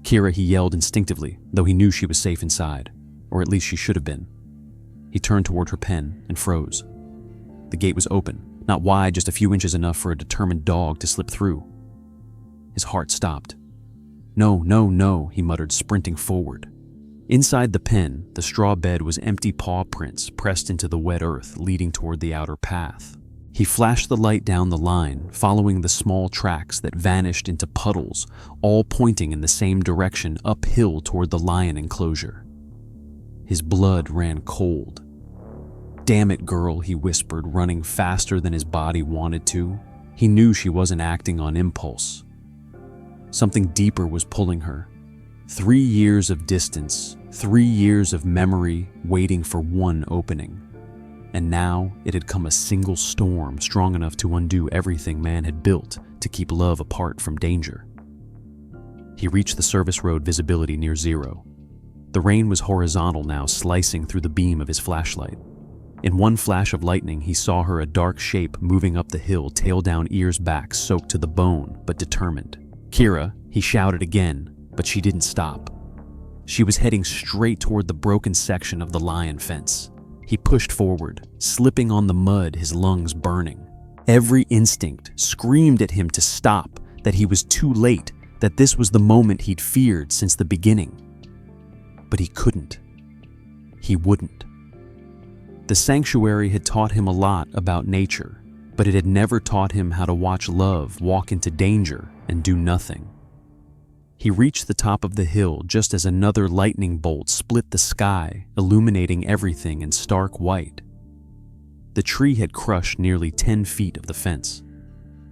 "Kira," he yelled instinctively, though he knew she was safe inside, or at least she should have been. He turned toward her pen and froze. The gate was open, not wide, just a few inches enough for a determined dog to slip through. His heart stopped. "No, no, no," he muttered, sprinting forward. Inside the pen, the straw bed was empty, paw prints pressed into the wet earth leading toward the outer path. He flashed the light down the line, following the small tracks that vanished into puddles, all pointing in the same direction, uphill toward the lion enclosure. His blood ran cold. "Damn it, girl," he whispered, running faster than his body wanted to. He knew she wasn't acting on impulse. Something deeper was pulling her. 3 years of distance, 3 years of memory waiting for one opening. And now it had come, a single storm strong enough to undo everything man had built to keep love apart from danger. He reached the service road, visibility near zero. The rain was horizontal now, slicing through the beam of his flashlight. In one flash of lightning, he saw her, a dark shape moving up the hill, tail down, ears back, soaked to the bone, but determined. "Kira," he shouted again, but she didn't stop. She was heading straight toward the broken section of the lion fence. He pushed forward, slipping on the mud, his lungs burning. Every instinct screamed at him to stop, that he was too late, that this was the moment he'd feared since the beginning. But he couldn't. He wouldn't. The sanctuary had taught him a lot about nature, but it had never taught him how to watch love walk into danger and do nothing. He reached the top of the hill just as another lightning bolt split the sky, illuminating everything in stark white. The tree had crushed nearly 10 feet of the fence.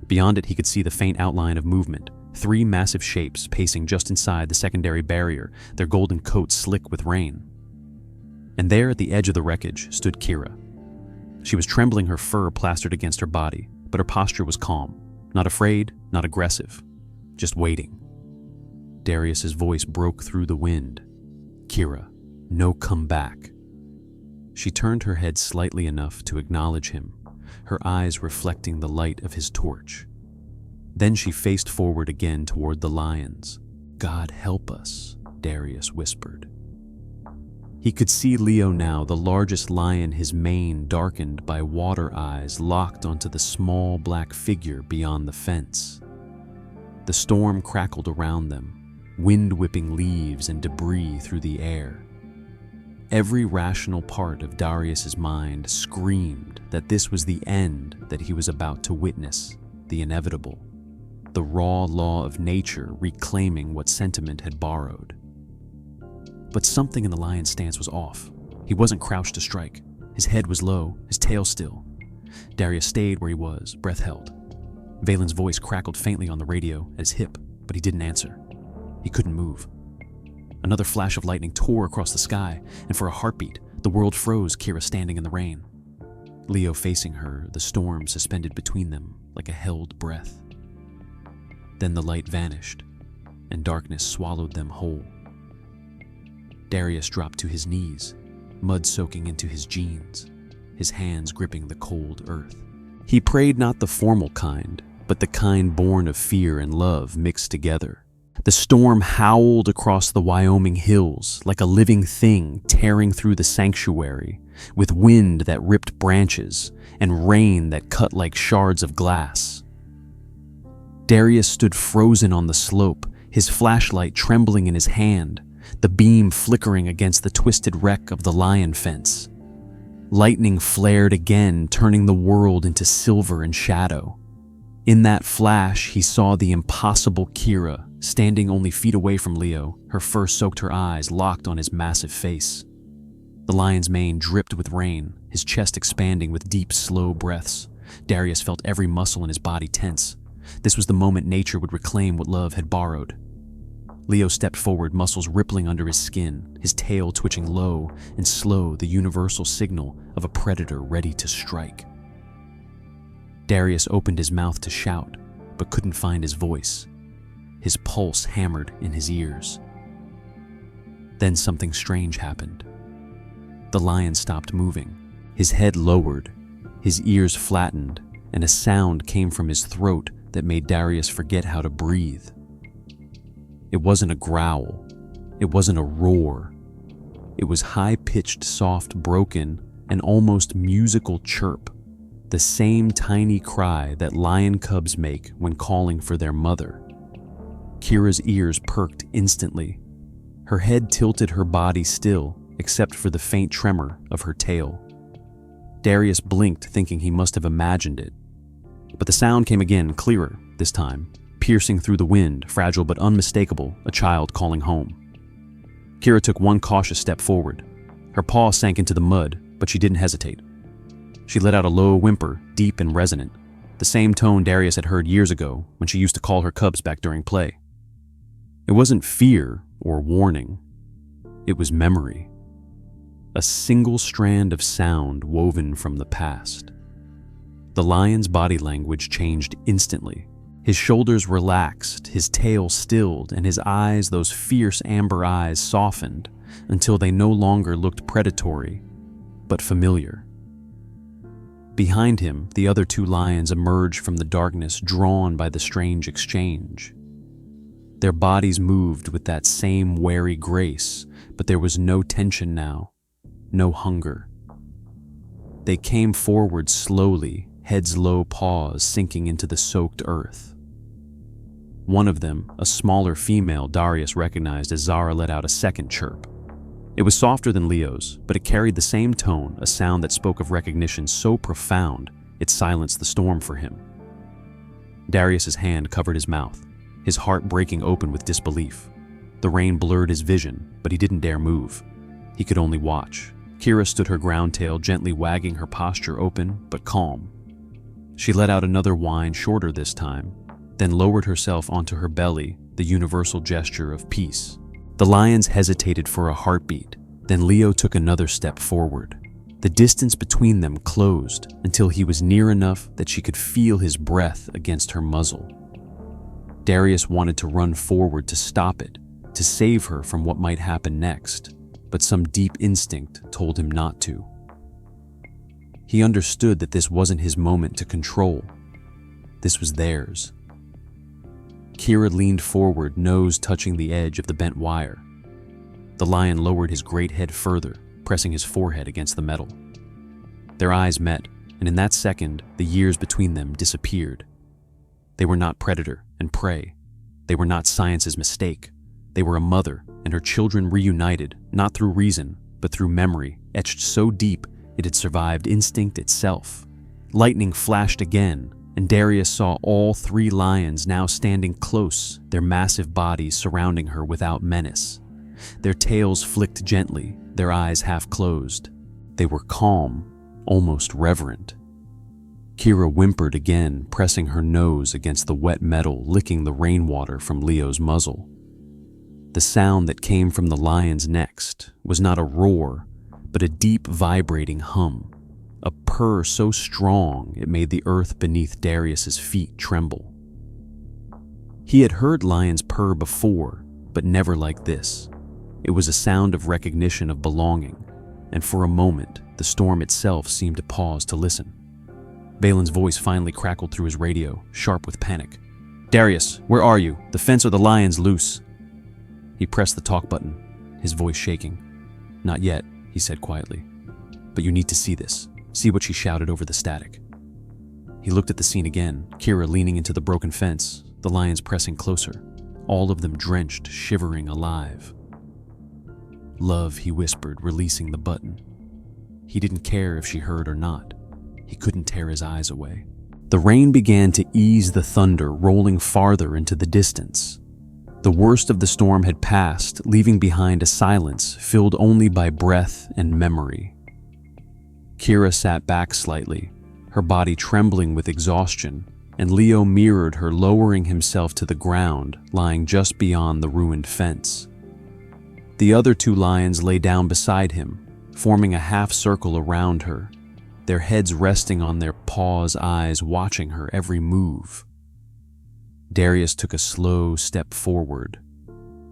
Beyond it, he could see the faint outline of movement, 3 massive shapes pacing just inside the secondary barrier, their golden coats slick with rain. And there at the edge of the wreckage stood Kira. She was trembling, her fur plastered against her body, but her posture was calm, not afraid, not aggressive, just waiting. Darius's voice broke through the wind. "Kira, no come back." She turned her head slightly enough to acknowledge him, her eyes reflecting the light of his torch. Then she faced forward again toward the lions. "God help us," Darius whispered. He could see Leo now, the largest lion, his mane darkened by water eyes locked onto the small black figure beyond the fence. The storm crackled around them, wind whipping leaves and debris through the air. Every rational part of Darius's mind screamed that this was the end that he was about to witness, the inevitable, the raw law of nature reclaiming what sentiment had borrowed. But something in the lion's stance was off. He wasn't crouched to strike. His head was low, his tail still. Darius stayed where he was, breath held. Valen's voice crackled faintly on the radio at his hip, but he didn't answer. He couldn't move. Another flash of lightning tore across the sky, and for a heartbeat, the world froze, Kira standing in the rain. Leo facing her, the storm suspended between them like a held breath. Then the light vanished, and darkness swallowed them whole. Darius dropped to his knees, mud soaking into his jeans, his hands gripping the cold earth. He prayed not the formal kind, but the kind born of fear and love mixed together. The storm howled across the Wyoming hills like a living thing tearing through the sanctuary, with wind that ripped branches and rain that cut like shards of glass. Darius stood frozen on the slope, his flashlight trembling in his hand, the beam flickering against the twisted wreck of the lion fence. Lightning flared again, turning the world into silver and shadow. In that flash, he saw the impossible Kira, standing only feet away from Leo, her fur soaked her eyes locked on his massive face. The lion's mane dripped with rain, his chest expanding with deep, slow breaths. Darius felt every muscle in his body tense. This was the moment nature would reclaim what love had borrowed. Leo stepped forward, muscles rippling under his skin, his tail twitching low and slow, the universal signal of a predator ready to strike. Darius opened his mouth to shout, but couldn't find his voice. His pulse hammered in his ears. Then something strange happened. The lion stopped moving. His head lowered, his ears flattened, and a sound came from his throat that made Darius forget how to breathe. It wasn't a growl. It wasn't a roar. It was high-pitched, soft, broken, and almost musical chirp, the same tiny cry that lion cubs make when calling for their mother. Kira's ears perked instantly. Her head tilted, her body still, except for the faint tremor of her tail. Darius blinked, thinking he must have imagined it. But the sound came again, clearer this time, piercing through the wind, fragile but unmistakable, a child calling home. Kira took one cautious step forward. Her paw sank into the mud, but she didn't hesitate. She let out a low whimper, deep and resonant, the same tone Darius had heard years ago when she used to call her cubs back during play. It wasn't fear or warning. It was memory. A single strand of sound woven from the past. The lion's body language changed instantly. His shoulders relaxed, his tail stilled, and his eyes, those fierce amber eyes, softened until they no longer looked predatory, but familiar. Behind him, the other two lions emerged from the darkness, drawn by the strange exchange. Their bodies moved with that same wary grace, but there was no tension now, no hunger. They came forward slowly, heads low, paws sinking into the soaked earth. One of them, a smaller female, Darius recognized as Zara let out a second chirp. It was softer than Leo's, but it carried the same tone, a sound that spoke of recognition so profound it silenced the storm for him. Darius's hand covered his mouth, his heart breaking open with disbelief. The rain blurred his vision, but he didn't dare move. He could only watch. Kira stood her ground tail, gently wagging, her posture open but calm. She let out another whine, shorter this time, then lowered herself onto her belly, the universal gesture of peace. The lions hesitated for a heartbeat, Then Leo took another step forward. The distance between them closed until he was near enough that she could feel his breath against her muzzle. Darius wanted to run forward to stop it, to save her from what might happen next, but some deep instinct told him not to. He understood that this wasn't his moment to control. This was theirs. Kira leaned forward, nose touching the edge of the bent wire. The lion lowered his great head further, pressing his forehead against the metal. Their eyes met, and in that second, the years between them disappeared. They were not predator and prey. They were not science's mistake. They were a mother and her children reunited, not through reason, but through memory, etched so deep it had survived instinct itself. Lightning flashed again, and Darius saw all three lions now standing close, their massive bodies surrounding her without menace. Their tails flicked gently, their eyes half closed. They were calm, almost reverent. Kira whimpered again, pressing her nose against the wet metal, licking the rainwater from Leo's muzzle. The sound that came from the lions next was not a roar, but a deep vibrating hum, a purr so strong it made the earth beneath Darius's feet tremble. He had heard lions purr before, but never like this. It was a sound of recognition of belonging, and for a moment, the storm itself seemed to pause to listen. Valen's voice finally crackled through his radio, sharp with panic. "Darius, where are you? The fence or the lion's loose." He pressed the talk button, his voice shaking. "Not yet," he said quietly. "But you need to see this. See what she shouted over the static." He looked at the scene again, Kira leaning into the broken fence, the lions pressing closer, all of them drenched, shivering, alive. "Love," he whispered, releasing the button. He didn't care if she heard or not. He couldn't tear his eyes away. The rain began to ease the thunder, rolling farther into the distance. The worst of the storm had passed, leaving behind a silence filled only by breath and memory. Kira sat back slightly, her body trembling with exhaustion, and Leo mirrored her, lowering himself to the ground, lying just beyond the ruined fence. The other two lions lay down beside him, forming a half circle around her, their heads resting on their paws, eyes watching her every move. Darius took a slow step forward,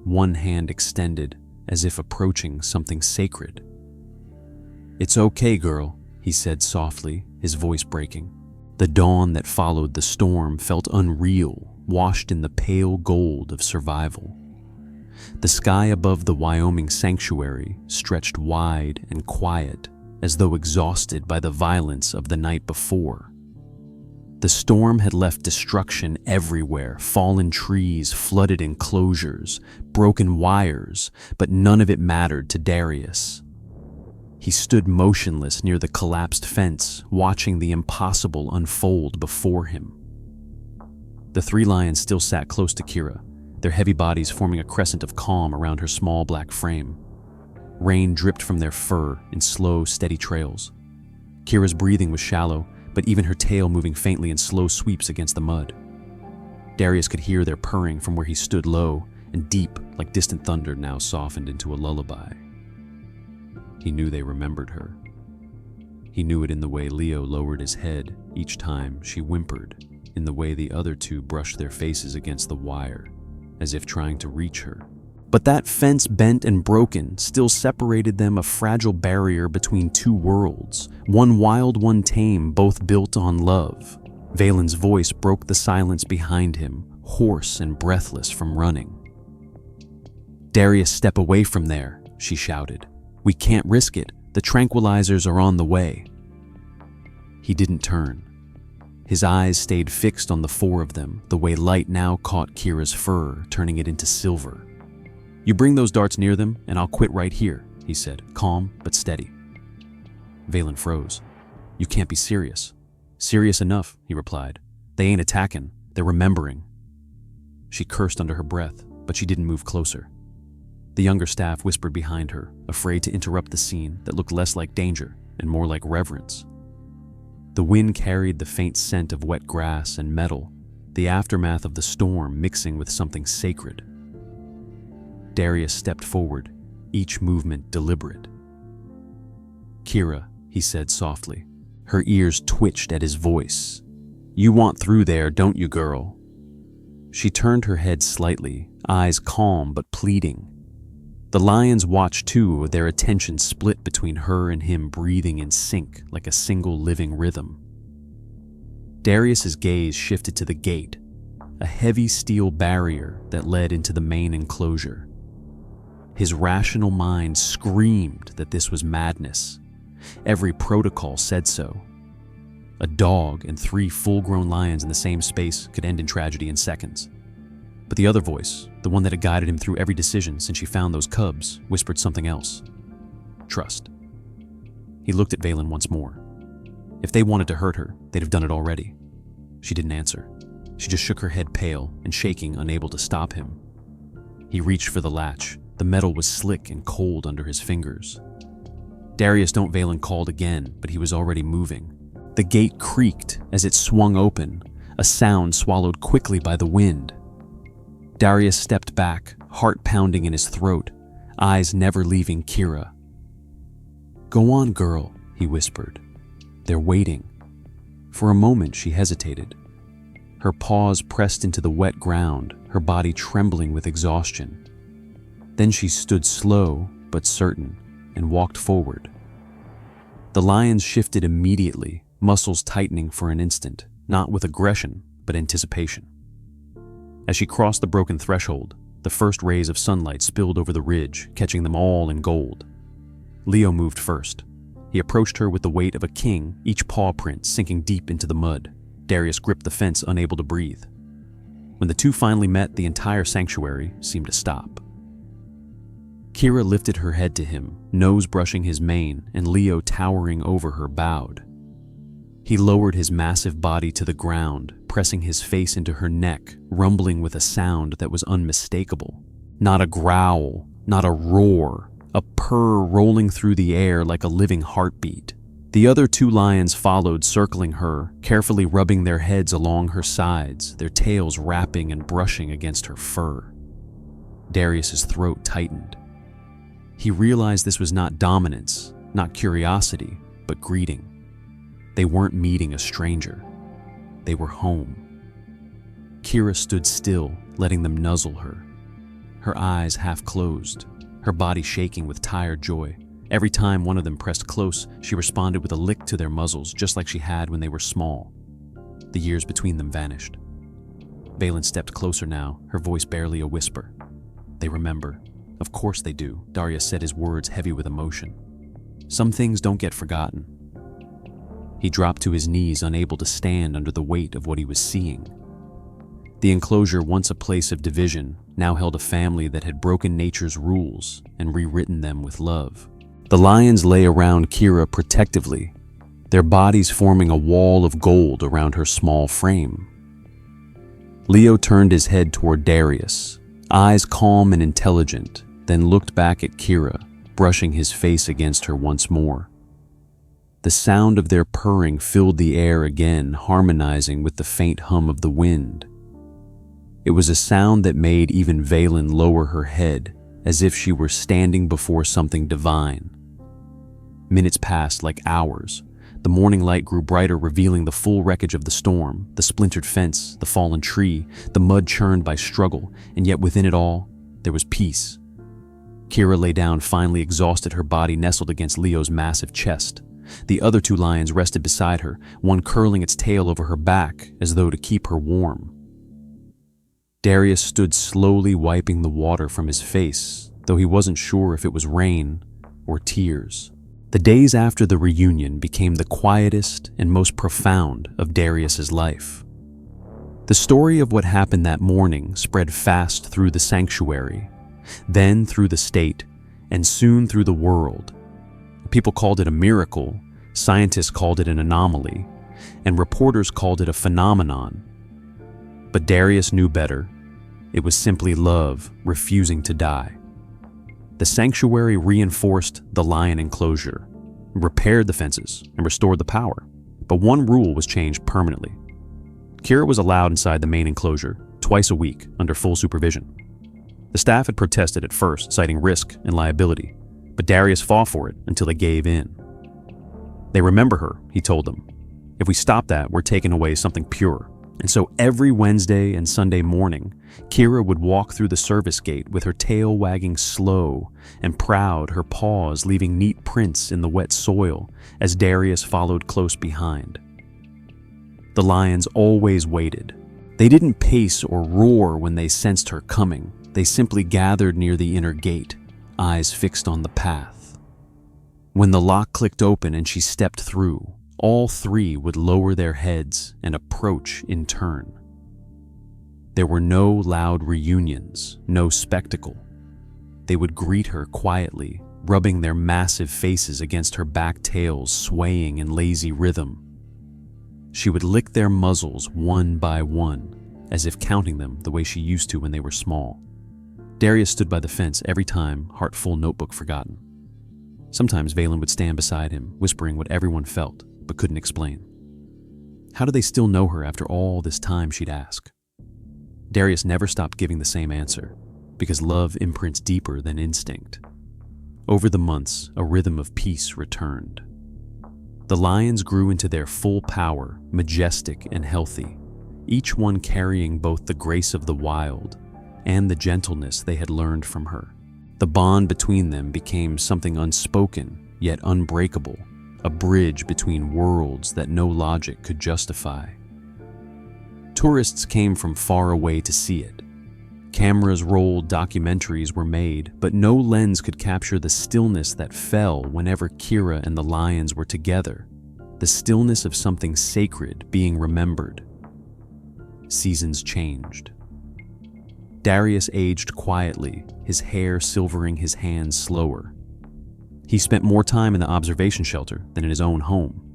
one hand extended as if approaching something sacred. "It's okay, girl," he said softly, his voice breaking. The dawn that followed the storm felt unreal, washed in the pale gold of survival. The sky above the Wyoming sanctuary stretched wide and quiet, as though exhausted by the violence of the night before. The storm had left destruction everywhere, fallen trees, flooded enclosures, broken wires, but none of it mattered to Darius. He stood motionless near the collapsed fence, watching the impossible unfold before him. The three lions still sat close to Kira, their heavy bodies forming a crescent of calm around her small black frame. Rain dripped from their fur in slow, steady trails. Kira's breathing was shallow, but even her tail moving faintly in slow sweeps against the mud. Darius could hear their purring from where he stood low and deep, like distant thunder now softened into a lullaby. He knew they remembered her. He knew it in the way Leo lowered his head each time she whimpered, in the way the other two brushed their faces against the wire, as if trying to reach her. But that fence, bent and broken, still separated them, a fragile barrier between two worlds, one wild, one tame, both built on love. Valen's voice broke the silence behind him, hoarse and breathless from running. "Darius, step away from there," she shouted. "We can't risk it. The tranquilizers are on the way." He didn't turn. His eyes stayed fixed on the four of them, the way light now caught Kira's fur, turning it into silver. "You bring those darts near them, and I'll quit right here," he said, calm but steady. Valen froze. "You can't be serious." "Serious enough," he replied. "They ain't attacking, they're remembering." She cursed under her breath, but she didn't move closer. The younger staff whispered behind her, afraid to interrupt the scene that looked less like danger and more like reverence. The wind carried the faint scent of wet grass and metal, the aftermath of the storm mixing with something sacred. Darius stepped forward, each movement deliberate. "Kira," he said softly. Her ears twitched at his voice. "You want through there, don't you, girl?" She turned her head slightly, eyes calm but pleading. The lions watched too, their attention split between her and him, breathing in sync like a single living rhythm. Darius's gaze shifted to the gate, a heavy steel barrier that led into the main enclosure. His rational mind screamed that this was madness. Every protocol said so. A dog and 3 full-grown lions in the same space could end in tragedy in seconds. But the other voice, the one that had guided him through every decision since she found those cubs, whispered something else. Trust. He looked at Valen once more. If they wanted to hurt her, they'd have done it already. She didn't answer. She just shook her head, pale and shaking, unable to stop him. He reached for the latch. The metal was slick and cold under his fingers. "Darius, don't," Valen called again, but he was already moving. The gate creaked as it swung open, a sound swallowed quickly by the wind. Darius stepped back, heart pounding in his throat, eyes never leaving Kira. "Go on, girl," he whispered. "They're waiting." For a moment she hesitated. Her paws pressed into the wet ground, her body trembling with exhaustion. Then she stood slow but certain and walked forward. The lions shifted immediately, muscles tightening for an instant, not with aggression, but anticipation. As she crossed the broken threshold, the first rays of sunlight spilled over the ridge, catching them all in gold. Leo moved first. He approached her with the weight of a king, each paw print sinking deep into the mud. Darius gripped the fence, unable to breathe. When the two finally met, the entire sanctuary seemed to stop. Kira lifted her head to him, nose brushing his mane, and Leo, towering over her, bowed. He lowered his massive body to the ground, pressing his face into her neck, rumbling with a sound that was unmistakable. Not a growl, not a roar, a purr rolling through the air like a living heartbeat. The other 2 lions followed, circling her, carefully rubbing their heads along her sides, their tails wrapping and brushing against her fur. Darius's throat tightened. He realized this was not dominance, not curiosity, but greeting. They weren't meeting a stranger. They were home. Kira stood still, letting them nuzzle her. Her eyes half closed, her body shaking with tired joy. Every time one of them pressed close, she responded with a lick to their muzzles, just like she had when they were small. The years between them vanished. Valen stepped closer now, her voice barely a whisper. "They remember. Of course they do," Darius said, his words heavy with emotion. "Some things don't get forgotten." He dropped to his knees, unable to stand under the weight of what he was seeing. The enclosure, once a place of division, now held a family that had broken nature's rules and rewritten them with love. The lions lay around Kira protectively, their bodies forming a wall of gold around her small frame. Leo turned his head toward Darius, eyes calm and intelligent, then looked back at Kira, brushing his face against her once more. The sound of their purring filled the air again, harmonizing with the faint hum of the wind. It was a sound that made even Valen lower her head, as if she were standing before something divine. Minutes passed like hours. The morning light grew brighter, revealing the full wreckage of the storm, the splintered fence, the fallen tree, the mud churned by struggle, and yet within it all, there was peace. Kira lay down, finally exhausted, her body nestled against Leo's massive chest. The other 2 lions rested beside her, one curling its tail over her back as though to keep her warm. Darius stood slowly wiping the water from his face, though he wasn't sure if it was rain or tears. The days after the reunion became the quietest and most profound of Darius's life. The story of what happened that morning spread fast through the sanctuary, then through the state, and soon through the world. People called it a miracle, scientists called it an anomaly, and reporters called it a phenomenon. But Darius knew better. It was simply love refusing to die. The sanctuary reinforced the lion enclosure, repaired the fences, and restored the power. But one rule was changed permanently. Kira was allowed inside the main enclosure twice a week under full supervision. The staff had protested at first, citing risk and liability, but Darius fought for it until they gave in. They remember her, he told them. If we stop that, we're taking away something pure. And so every Wednesday and Sunday morning, Kira would walk through the service gate with her tail wagging slow and proud, her paws leaving neat prints in the wet soil as Darius followed close behind. The lions always waited. They didn't pace or roar when they sensed her coming. They simply gathered near the inner gate, eyes fixed on the path. When the lock clicked open and she stepped through, all three would lower their heads and approach in turn. There were no loud reunions, no spectacle. They would greet her quietly, rubbing their massive faces against her back tails, swaying in lazy rhythm. She would lick their muzzles one by one, as if counting them the way she used to when they were small. Darius stood by the fence every time, heart full, notebook forgotten. Sometimes Valen would stand beside him, whispering what everyone felt, but couldn't explain. How do they still know her after all this time, she'd ask. Darius never stopped giving the same answer, because love imprints deeper than instinct. Over the months, a rhythm of peace returned. The lions grew into their full power, majestic and healthy, each one carrying both the grace of the wild and the gentleness they had learned from her. The bond between them became something unspoken, yet unbreakable, a bridge between worlds that no logic could justify. Tourists came from far away to see it. Cameras rolled, documentaries were made, but no lens could capture the stillness that fell whenever Kira and the lions were together, the stillness of something sacred being remembered. Seasons changed. Darius aged quietly, his hair silvering his hands slower. He spent more time in the observation shelter than in his own home.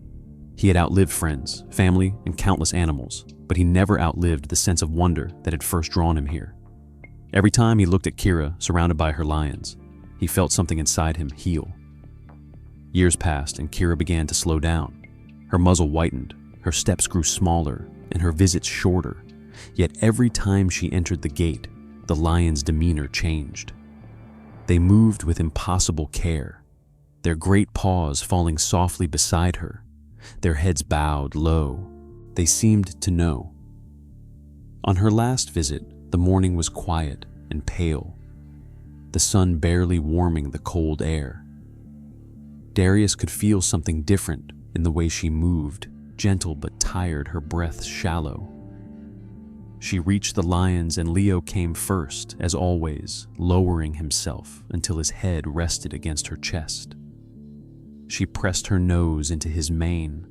He had outlived friends, family, and countless animals, but he never outlived the sense of wonder that had first drawn him here. Every time he looked at Kira, surrounded by her lions, he felt something inside him heal. Years passed and Kira began to slow down. Her muzzle whitened, her steps grew smaller, and her visits shorter. Yet every time she entered the gate, the lion's demeanor changed. They moved with impossible care, their great paws falling softly beside her, their heads bowed low. They seemed to know. On her last visit, the morning was quiet and pale, the sun barely warming the cold air. Darius could feel something different in the way she moved, gentle but tired, her breath shallow. She reached the lions and Leo came first, as always, lowering himself until his head rested against her chest. She pressed her nose into his mane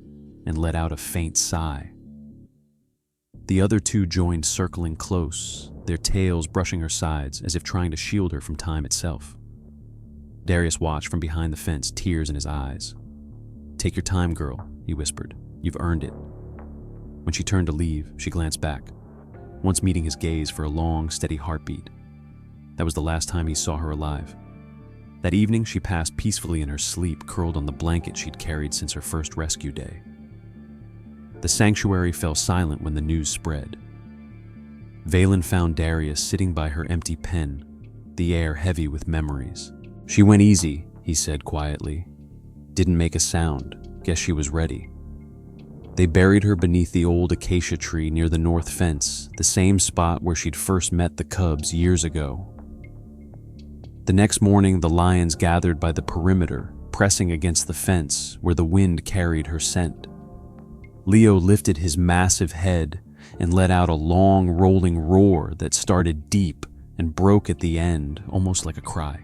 and let out a faint sigh. The other two joined, circling close, their tails brushing her sides as if trying to shield her from time itself. Darius watched from behind the fence, tears in his eyes. "Take your time, girl," he whispered. "You've earned it." When she turned to leave, she glanced back, once meeting his gaze for a long, steady heartbeat. That was the last time he saw her alive. That evening, she passed peacefully in her sleep, curled on the blanket she'd carried since her first rescue day. The sanctuary fell silent when the news spread. Valen found Darius sitting by her empty pen, the air heavy with memories. "She went easy," he said quietly. "Didn't make a sound. Guess she was ready." They buried her beneath the old acacia tree near the north fence, the same spot where she'd first met the cubs years ago. The next morning, the lions gathered by the perimeter, pressing against the fence where the wind carried her scent. Leo lifted his massive head and let out a long, rolling roar that started deep and broke at the end, almost like a cry.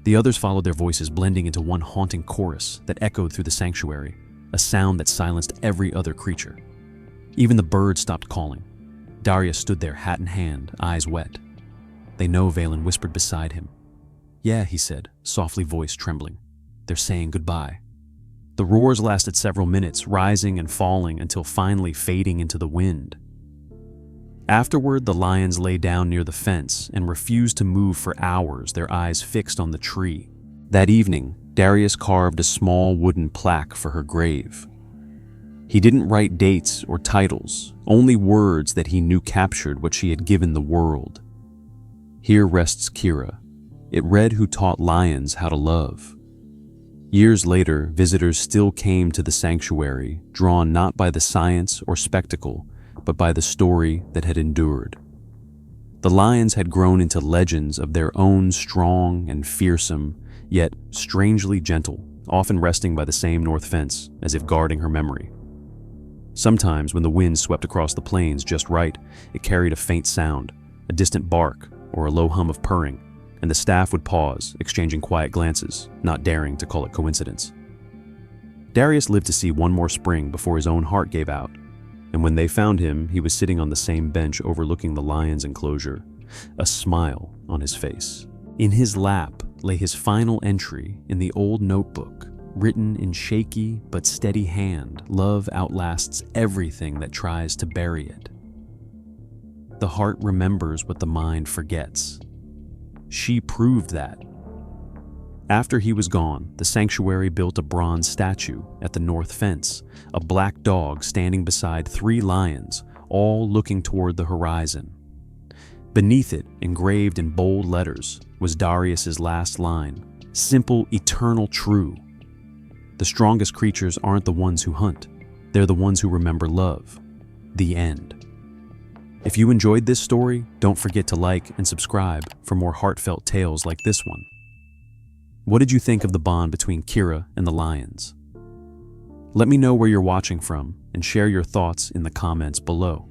The others followed their voices, blending into one haunting chorus that echoed through the sanctuary, a sound that silenced every other creature. Even the birds stopped calling. Darius stood there, hat in hand, eyes wet. "They know," Valen whispered beside him. "Yeah," he said, softly, voice trembling. "They're saying goodbye." The roars lasted several minutes, rising and falling until finally fading into the wind. Afterward, the lions lay down near the fence and refused to move for hours, their eyes fixed on the tree. That evening, Darius carved a small wooden plaque for her grave. He didn't write dates or titles, only words that he knew captured what she had given the world. "Here rests Kira." It read who taught lions how to love. Years later, visitors still came to the sanctuary, drawn not by the science or spectacle, but by the story that had endured. The lions had grown into legends of their own, strong and fearsome, yet strangely gentle, often resting by the same north fence, as if guarding her memory. Sometimes, when the wind swept across the plains just right, it carried a faint sound, a distant bark or a low hum of purring, and the staff would pause, exchanging quiet glances, not daring to call it coincidence. Darius lived to see one more spring before his own heart gave out, and when they found him, he was sitting on the same bench overlooking the lion's enclosure, a smile on his face. In his lap lay his final entry in the old notebook, written in shaky but steady hand. Love outlasts everything that tries to bury it. The heart remembers what the mind forgets. She proved that. After he was gone, the sanctuary built a bronze statue at the north fence, a black dog standing beside 3 lions, all looking toward the horizon. Beneath it, engraved in bold letters, was Darius's last line, simple, eternal, true. The strongest creatures aren't the ones who hunt. They're the ones who remember love. The end. If you enjoyed this story, don't forget to like and subscribe for more heartfelt tales like this one. What did you think of the bond between Kira and the lions? Let me know where you're watching from and share your thoughts in the comments below.